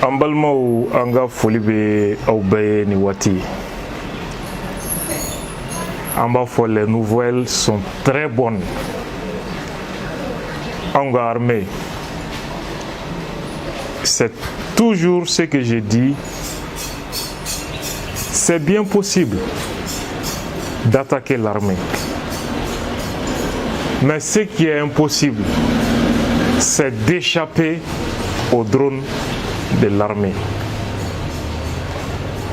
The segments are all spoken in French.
Ambalmo anga folibe aubé ni wati. Amba les nouvelles sont très bonnes. Anga armée. C'est toujours ce que je dis. C'est bien possible d'attaquer l'armée. Mais ce qui est impossible, c'est d'échapper aux drones de l'armée.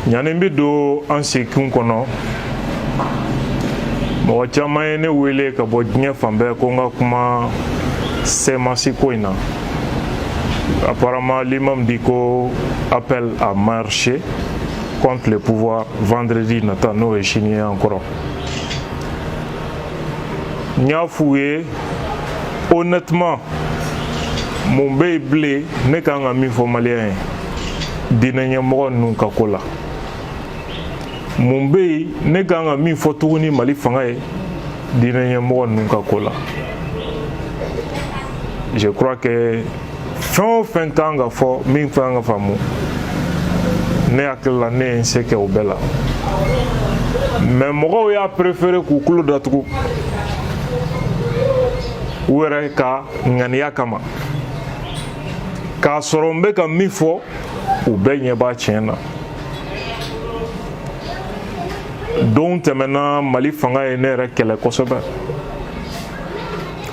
Nyanembi do ansekin kono mo chama ne wele ka bodnya fambe ko nga kuma semasi koina. Apparemment l'imam dit qu'on appelle à marcher contre le pouvoir vendredi natano et chinier encore. Nyafoué honnêtement mon blé ne kanga mi fo malien dinanya mo nunka kola mon ne kanga mi fo tuguni mali fanga dinanya mo nunka kola. Je crois que fin kanga fo mi fanga famu ne akela ne seke obela mais mo ya préféré ku kulu datuku were ka ngania kama ka sorombe ka mifo ubenye ba chena donc maintenant mali fanga ene rekele kosoba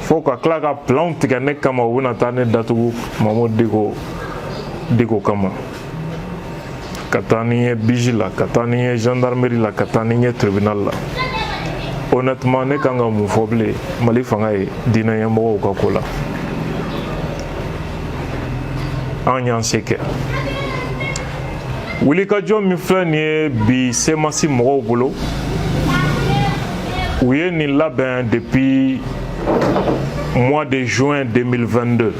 faut ka klaka plante ka ne kama wona tane datu mamo digo kama katani vigila katani gendarmerie la katani tribunal la. Honnêtement ne kanga mu foble mali fanga e dina yamo ka kola anyan seke wuli ka jom mi flanie bi semasi mo bolo oui ni labin depuis mois de juin 2022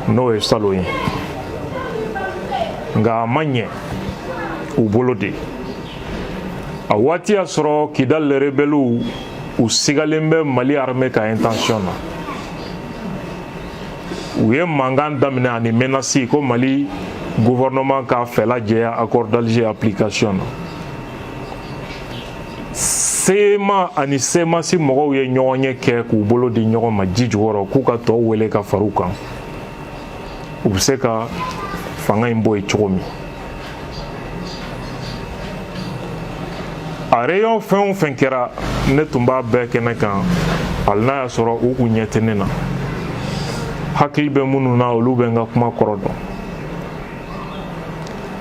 no e saloyin nga manye u bolo de awati asro kidal le rebelu u sigalembe mali armée ka intention na uye mangan damine ani menasi ko mali gouvernement ka fela jeya accord d'Alger application na sema ani sema si mogo ye nyonye ke ku bolo di nyogo ma jijoro ku ka to wele ka farukan u se ka fanga imbo e chomi a rayon fin kera ne tumba be kene kan alna ya soro u kunyetene na hakil be munu na olu be nga kuma korodo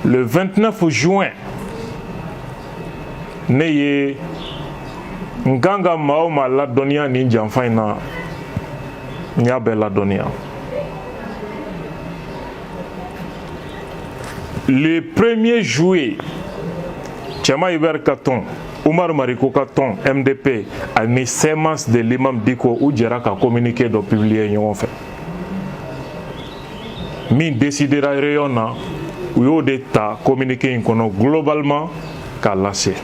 le 29 juin ne ye nganga maoma la donia ni jamfaina nyabe la donia le 1er juillet Chama Iber Katon, Oumar Mariko Katon, MDP, a mis sémence de l'imam Diko ou Djera a communiqué de publier yon fait. Min décidera rayonna ou yo d'état communiqué incono globalement qu'à lassé.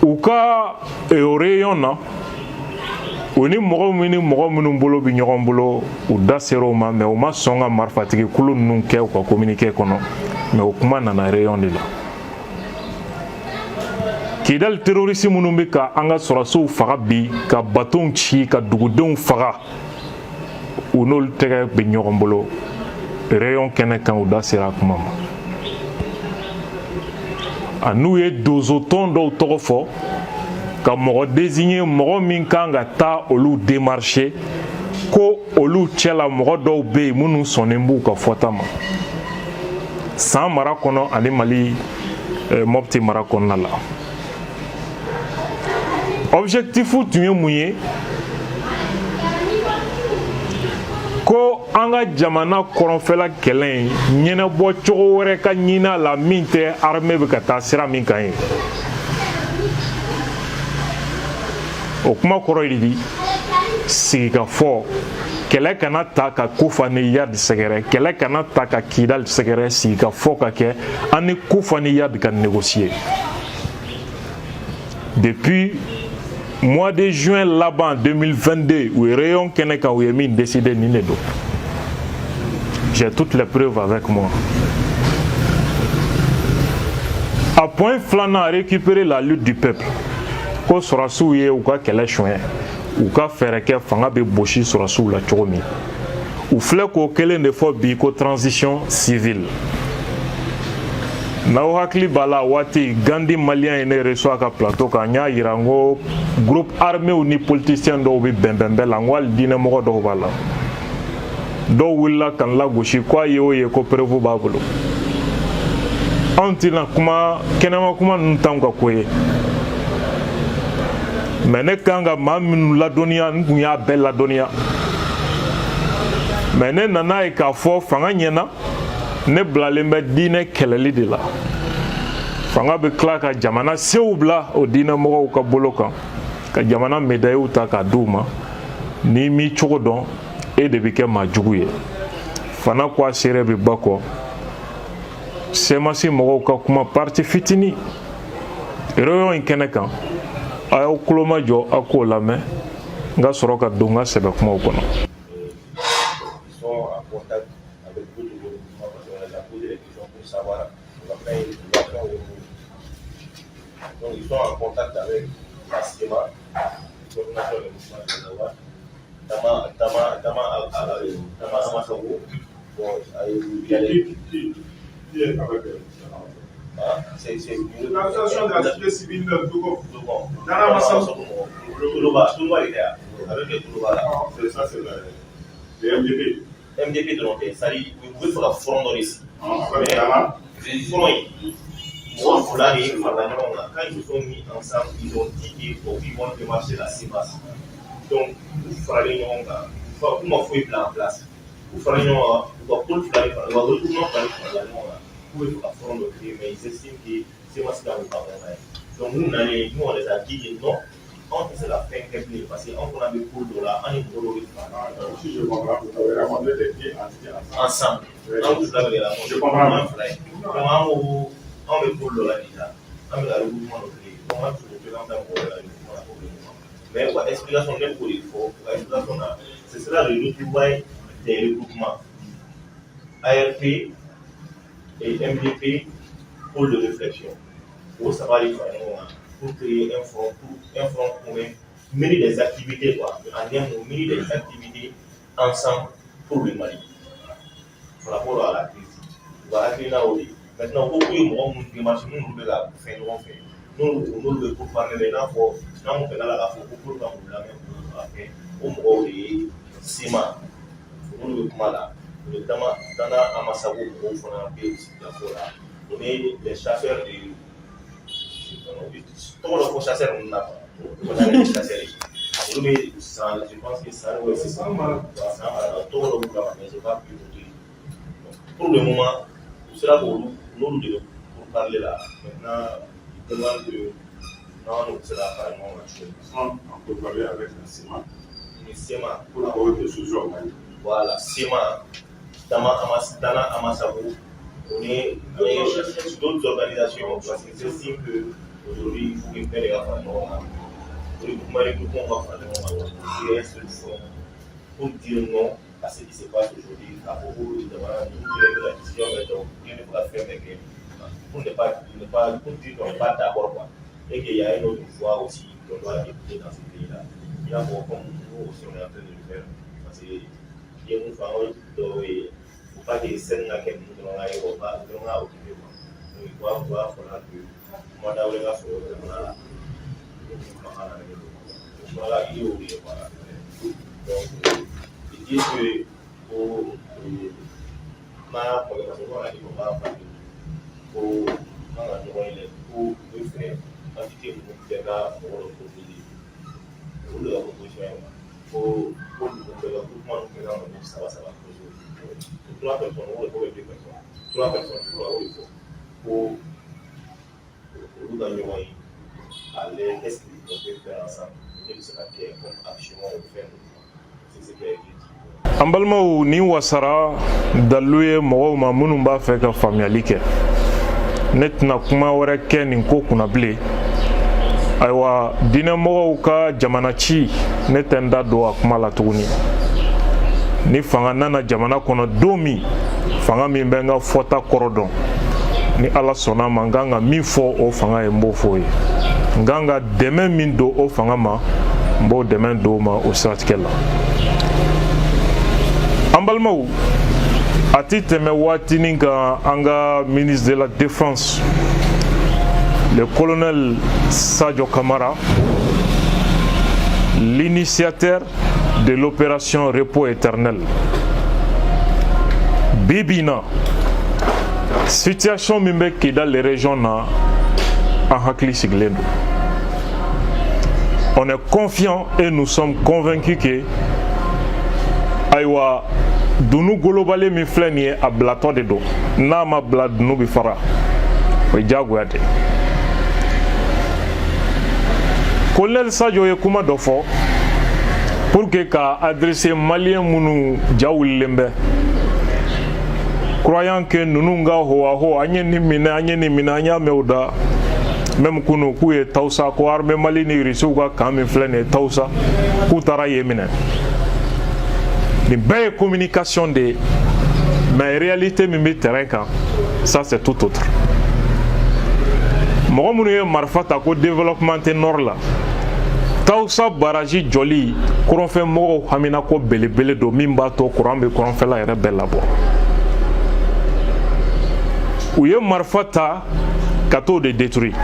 Ou ka e rayonna oni mogo minu bolo bi nyogon bolo ou da seroma mais o ma songa marfatigi kulun nun ke ko communiquer kono mais o kuma nana rayon de la kidal terrorisme munu ka anga soraso faga bi ka baton ci ka dugudon faga o nol tege bi nyogon bolo rayon kene kan o da sera kuma anu ye dozoton do tofo ka mogo désigné mogo min kanga ta olu démarcher ko olu tchela mogo do be munu sonembu ka fotama sans marakono ani mali mopti marakonna la objectif tu ye muye ko anga jamana koronfela kelen nyene bo chogo wore ka nyina la minte armée be ka ta sira min kan o kuma koro idi siga fo kele kana ta ka kufani yad segere kele kana ta ka kidal segere siga fo ka ke ani kufani yad kan négocier depuis mois de juin là-bas 2022 où rayon kene ka où min décidé ni nedo J'ai toutes les preuves avec moi. À point flanant à récupérer la lutte du peuple. Ko Sorasou ye ou ka kɛlɛ chouin ou ka fɛrɛ kɛ fanga bɛ bosi Sorasou la cogo min. U filɛ k'o kelen de fɔ bi ko transition civile. N'aw hakili b'a la waati Gandhi malien ye ne reçoit ka plateau kan n y'a yira n ko groupe armé ni politicien dɔw bɛ bɛnbɛnbɛn la n ko hali diinɛmɔgɔ dɔw b'a la. Dɔw wulila ka n lagosi k'a ye o ye ko preuve b'a bolo. Anw tɛna kuma kɛnɛma kuma ninnu t'anw ka ko ye. Mais ne kan ka maa minnu ladɔnniya n kun y'a bɛɛ ladɔnniya. Mais ne nana ye k'a fɔ fanga ɲɛna ne bilalen bɛ diinɛ kɛlɛli de la. Fanga bɛ tila ka jamana sew bila o diinɛmɔgɔw ka bolo kan ka jamana médailles ta k'a d'u ma n'i m'i cogo dɔn e de bɛ kɛ maa jugu ye. Fana ko a seere bɛ ba kɔ. Semasi mɔgɔw ka kuma parti fitini réunion in kɛnɛ kan a y'aw tulo majɔ a k'o lamɛn n ka sɔrɔ ka don n ka sɛbɛ kumaw kɔnɔ. Donc ils sont en contact avec la SEMA, l'organisation des mouvements des Awa, Tama Amasawo, il y a des... C'est l'organisation de la société civile de Togo. Nana Amasawo. Toulouba, il est là. Avec les Toulouba là. Ça, c'est le MDP. MDP de l'Ontaire. Ça dit, vous pouvez faire la front dans ici. Mais, front, quand ils se sont mis ensemble, ils ont dit qu'ils vont démarcher la CEMAS. Donc, vous ferez comment faut y en place. Vous ferez vous pouvez faire la forme de crime, mais ils estiment que CEMAS là vous parlez. Donc, nous, on les a dit non. On fait la fin quelque chose parce qu'on a des poules de là, on est pour le si je comprends, vous avez ramené des pieds ensemble. Donc, vous avez la je comprends. On est pour le déjà. On est le mouvement de créer. Comment tu représentes un mouvement. Mais l'explication n'est pour il faut. C'est cela le retrouvail des regroupements. ARP et MDP pour de réflexion. Pour savoir les pour créer un front commun, mener des activités, mener des activités ensemble pour le Mali. Par rapport à la crise. Voilà, maintenant, beaucoup de gens qui marchent, nous devons la faire, nous devons pour parler maintenant, pour nous faire la pour la même pour nous les ciment, nous devons là, notamment dans la Amasawo, pour faire un peu on est les chasseurs de tout le chasseur on a pas les chasseurs. Je pense que ça c'est ça tout le monde mais c'est pas plus pour le moment c'est là pour nous devons parler là. Maintenant, il demande que non, c'est là apparemment la chose. On peut parler avec la CEMA. Le CEMA. Pour avoir des solutions. Voilà, CEMA. Dana Amasawo. On est d'autres organisations parce que c'est simple qu'aujourd'hui, il faut que les rapports. Pour les groupements, on va faire des solutions pour dire non à ce qui se passe aujourd'hui. À propos de la décision, il ne faut pas faire avec pour ne pas dire qu'on n'est pas d'accord quoi. Et qu'il y a une autre voie aussi qu'on doit écouter dans ce pays-là. Il y a beaucoup comme nous aussi on est en train de le faire. Parce que il y a une fois il ne faut pas que les scènes là qu'elles nous donnent là, ils ne vont pas occuper. Donc il faut avoir que moi d'avoir la chose là. Voilà, il est oublié. Donc ils disent que pour ma programmation on a dit qu'on va faire pour faire entité pour la proposition pour le regroupement nous ça va pour 3 personnes ou pour 2 personnes 3 personnes pour nous gagner aller qu'est-ce qu'on peut faire ensemble et ce que comme action on peut faire c'est ce qui est dit. An balimaw ni wasara dalu ye mɔgɔw ma minnu b'a fɛ ka faamuyali kɛ ne tɛna kuma wɛrɛ kɛ nin ko kunna bilen ayiwa diinɛmɔgɔw ka jamana ci ne tɛ n da don a kuma la tuguni ni fanga nana jamana kono domi fanga min bɛ n ka fɔta kɔrɔ dɔn ni ala sɔnna ma n kan ka min fɔ o fanga ye n b'o fɔ o ye n kan ka dɛmɛ min don o fanga ma n b'o dɛmɛ don o ma o siratigɛ la an balimaw a ti tɛmɛ waatinin kan an ka ministre de la défense le colonel Sadio Camara, l'initiateur de l'opération Repos éternel. Bibina, situation mimbe qui dans les régions na en hakli siglendo. On est confiant et nous sommes convaincus que aywa dunu globale mi fleni a blato de do na ma blad nu bi fara o jagoyate. Colonel Sadio ye kuma dɔ fɔ pour que ka adresser malien munu jawulilen bɛ croyant que nunu ka ho an ye ni minɛ an y'a mɛn o da même kunu k'u ye tawusa ko armée mali ni irisiw ka kan min filɛ nin ye tawusa k'u taara yen minɛ nin bɛɛ ye communication de ye mais réalité min bɛ terrain kan ça c'est tout autre mɔgɔ minnu ye marifa ta ko développement tɛ nord la tawusa baraji jɔli kɔrɔnfɛ mɔgɔw hamina ko belebele don min b'a to courant bɛ kɔrɔnfɛla yɛrɛ bɛɛ labɔ u ye marifa ta ka t'o de détruire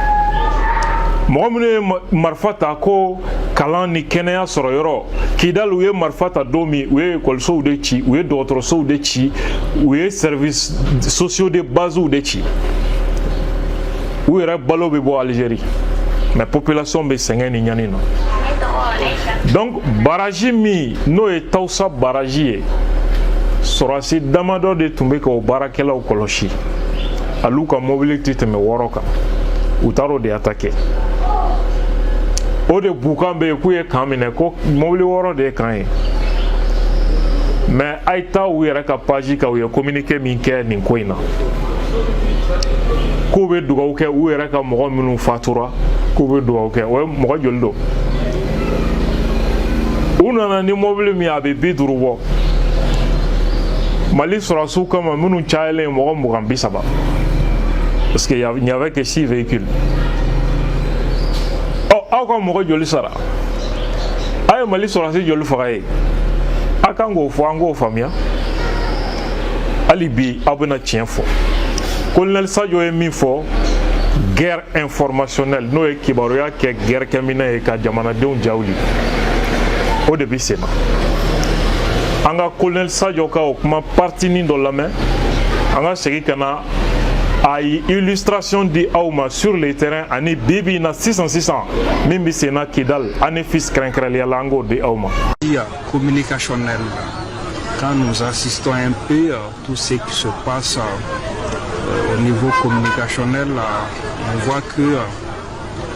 mɔgɔ minnu ye marifa ta ko kalan ni kɛnɛya sɔrɔ yɔrɔ kidal u ye marifa ta don min u ye écolisow de ci u ye dɔgɔtɔrɔsow de ci u ye services sociaux de basew de ci u yɛrɛ balo bɛ bɔ Algérie mais population bɛ sɛgɛn ni ɲani na donc baraji min n'o ye tawusa baraji ye sɔrɔdasi damadɔ de tun bɛ ka o baarakɛlaw kɔlɔsi al'u ka mobili tɛ tɛmɛ 6 kan u taara o de attaquer o de bukan bɛ yen k'u ye kan minɛ ko mobili 6 de ye kan ye mais a ye taa u yɛrɛ ka page kan u ye communiqué min kɛ nin ko in na k'u bɛ dugawu kɛ u yɛrɛ ka mɔgɔ minnu fatura k'u bɛ dugawu kɛ o ye mɔgɔ joli don u nana ni mobili min a bɛ 50 bɔ Mali sɔrɔdasiw kama minnu cayalen ye mɔgɔ 20-30 parce qu'il n'y avait que 6 véhicules aw ka mɔgɔ joli sara a ye Mali sɔrɔdasi joli faga ye a kan k'o fɔ an k'o faamuya hali bi aw bɛna tiɲɛ fɔ Colonel Sadio ye min fɔ guerre informationnelle n'o ye kibaruya kɛ guerre kɛminɛ ye ka jamanadenw jawuli o de bɛ sen na an ka Colonel Sadio ka o kuma partinin dɔ lamɛn an ka segin ka na a ye illustration di aw ma sur le terrain ani bibi na sisan min bɛ sen na Kidal ani fils kɛrɛnkɛrɛnnenya la an k'o di aw ma. Communicationnel, quand nous assistons un peu à tout ce qui se passe au niveau communicationnel, on voit que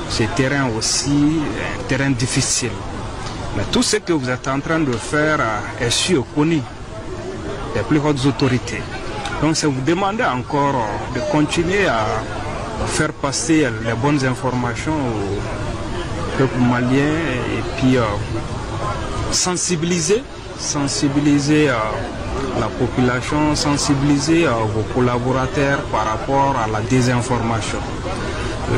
ce terrain aussi est un terrain difficile. Mais tout ce que vous êtes en train de faire est su et connu des plus hautes autorités. Donc c'est vous demander encore de continuer à faire passer les bonnes informations au peuple malien et puis sensibiliser la population, sensibiliser vos collaborateurs par rapport à la désinformation.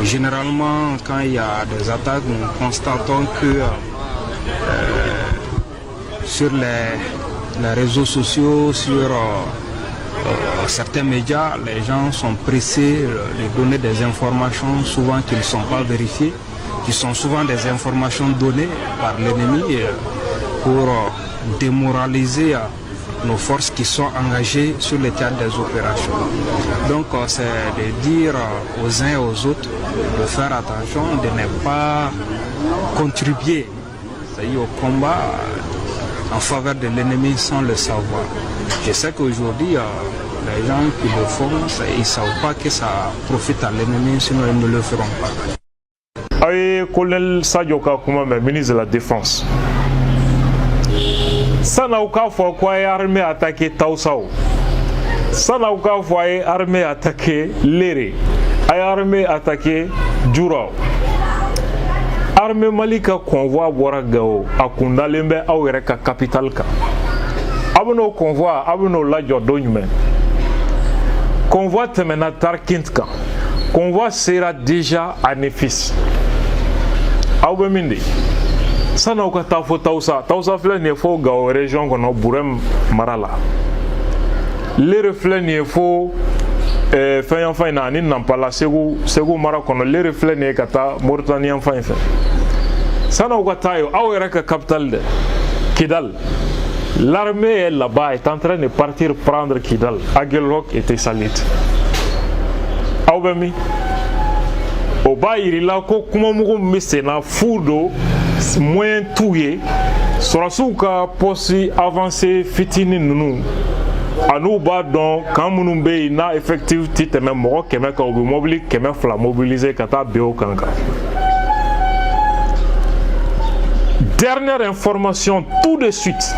Généralement, quand il y a des attaques, nous constatons que sur les réseaux sociaux, sur certains médias, les gens sont pressés de donner des informations souvent qui ne sont pas vérifiées, qui sont souvent des informations données par l'ennemi pour démoraliser nos forces qui sont engagées sur le théâtre des opérations. Donc c'est de dire aux uns et aux autres de faire attention, de ne pas contribuer au combat en faveur de l'ennemi sans le savoir. Je sais qu'aujourd'hui, les gens qui le font, ils ne savent pas que ça profite à l'ennemi, sinon ils ne le feront pas. Aïe, Colonel Sadio Kakuma, ministre de la Défense. Ça n'a aucun fois quoi armée attaqué Tausao. Ça n'a aucun fois armée attaqué Léré. Armée attaqué Djourao. Armée Malika convoi Boragao a Kundalembe Aureka capital ka. abno convoi abno la jordon humain convoi temena tarkintka convoi sera déjà à Nefis awbe mindi sana ko ta fo tausa fle ne fo ga région ko no burem marala les reflets ne fo fayan fayna ni nampala segu mara kono les reflets ne kata Mauritanie fayan fa sana ko tayo awera ka capital de Kidal. L'armée est là-bas, est en train de partir prendre Kidal. Aguelhok était salite. Aubemi. Oba irila ko kuma mugo mesena fudo moyen touye. Sorasuka posi avancer fitini nunu. Anu ba don quand munumbe na effectif tite même mo keme ka obi mobili keme fla mobiliser kata beo kanka. Dernière information tout de suite.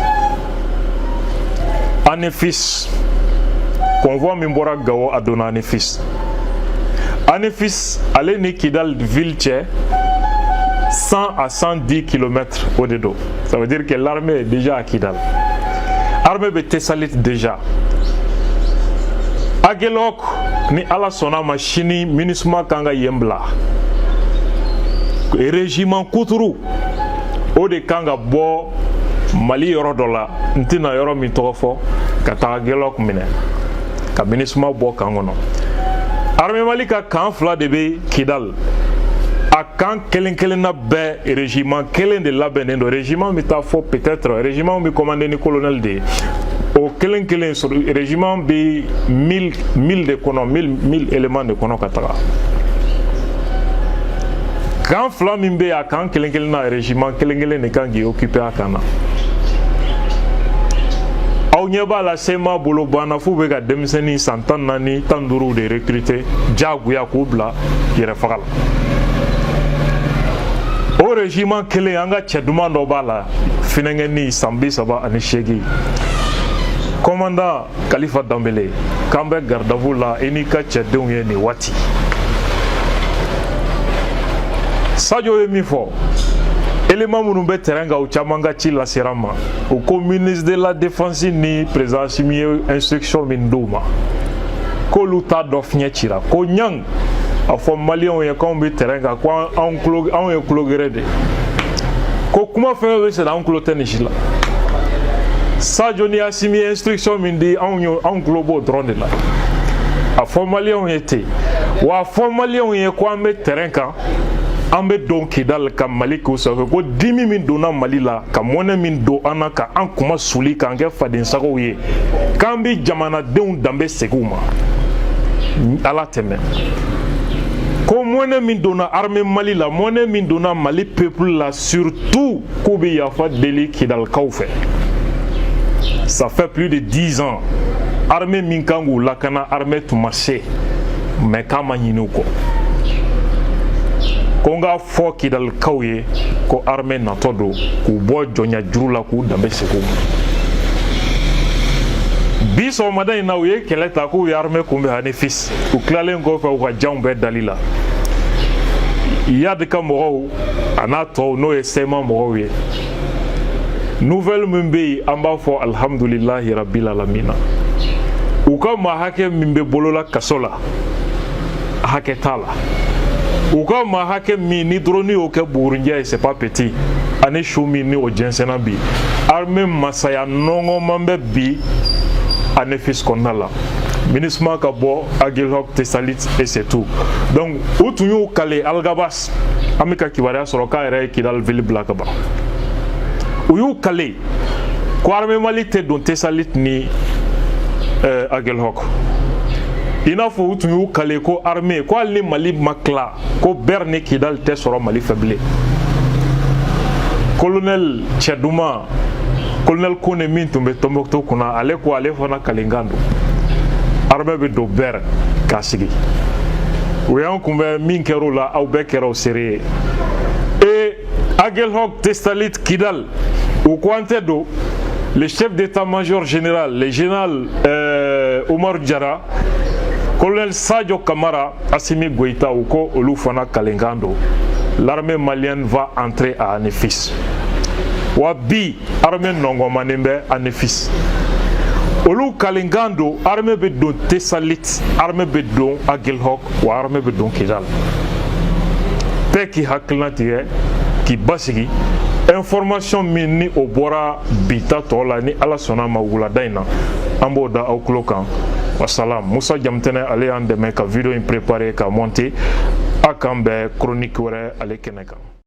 Anefis, convoi Mimbora Gao a donné Anefis. Anefis, allez ni Kidal ville 100 à 110 km au-dedans. Ça veut dire que l'armée est déjà à Kidal. L'armée est Tessalit déjà. Aguelhok, ni ala sona machini, minisma kanga yembla. Et régiment Kouturu, au de kanga bo. Mali yoro dola ntina yoro mi tofo kata Aguelhok mine ka minisma bo kangono armée Mali ka kan fla de be Kidal a kan kelen na be régiment kelen de labene do régiment mi ta fo peut-être régiment mi commandé ni colonel de au kelen sur régiment bi 1000 de kono 1000 éléments de kono katara kan fla mi be a kan kelen na régiment kelen ne kan gi occuper akana aw nyeba la sema bolo bana fu be ga demiseni santan nani tanduru de recruter jaguya ko bla yere fagal au régiment kele anga cheduma do bala finengeni sambi saba ani shegi commandant Khalifa Dambélé kambe gardavu la enika chedun ye ni wati sajo mi fo élément munumbe teranga ou chamanga ci la serama au ministre de la défense ni président Simié instruction minduma ko luta dofnya chira ko nyang a fo malion ye kombe teranga ko en clogrede ko kuma fe c'est en cloten jila sa joni asimi instruction mindi en globo drone la a fo malion était wa fo malion ye ko ambe teranga ambe don Kidal ka Mali ko so ko dimi min dona Mali la ka mona min do anaka an kuma suli kan ge fadin sago ye kambi jamana deun dambe seguma ala teme ko mona min dona armée Mali la mona min dona Mali peuple la surtout ko bi ya fa deli Kidal kaufe ça fait plus de 10 ans armée minkangu la kana armée tout marché mais kama nyinuko konga fo Kidal kauye ko armée na todo ku bo jonya jurula ku dambe seko biso madan na uye keleta ku armée kumbe Anefis ku klale ngo fa ko jambe dalila yad ka mo anato no esema mo we nouvelle mumbe amba fo alhamdulillah rabbil alamin u ka ma hake mimbe bolola kasola hake tala uka ma hake mi ni droni o ke burunja c'est pas petit ane choumi ni o jensena bi armée masaya nongo mambe bi Anefis konala ministre ka bo Aguelhok Tessalit et c'est tout donc utunyu kale algabas amika kibaria soroka ere Kidal ville blakaba uyu kale ko armée Mali te don Tessalit ni Aguelhok ina fo utunyu kale ko armée ko ali Mali makla ko berne Kidal te soro Mali faible colonel Cheduma colonel Kone min tumbe tombokto kuna ale ko ale fona kalingando armée be do ber kasigi uyan kumbe min kero la au bekero sere et Aguelhok Tessalit Kidal ou quante do le chef d'état-major général le général Omar Diarra colonel Sadio Kamara Assimi Goïta ou ko olufana kalingando l'armée malienne va entrer à Anefis wabi armée nongo manembe Anefis olu kalinkan don armée bɛ don Tessalit, armée bɛ don Aguelhok wa armée bɛ don Kidal. Bɛɛ k'i hakilina tigɛ k'i basigi information min ni o bɔra bita tɔ la ni Ala sɔnna ma wulada in na an b'o da aw tulo kan. Wassalam. Musa Jamtɛnɛ ale y'an dɛmɛ ka video in préparer ka monter a k'an bɛn chronique wɛrɛ ale kɛnɛ kan.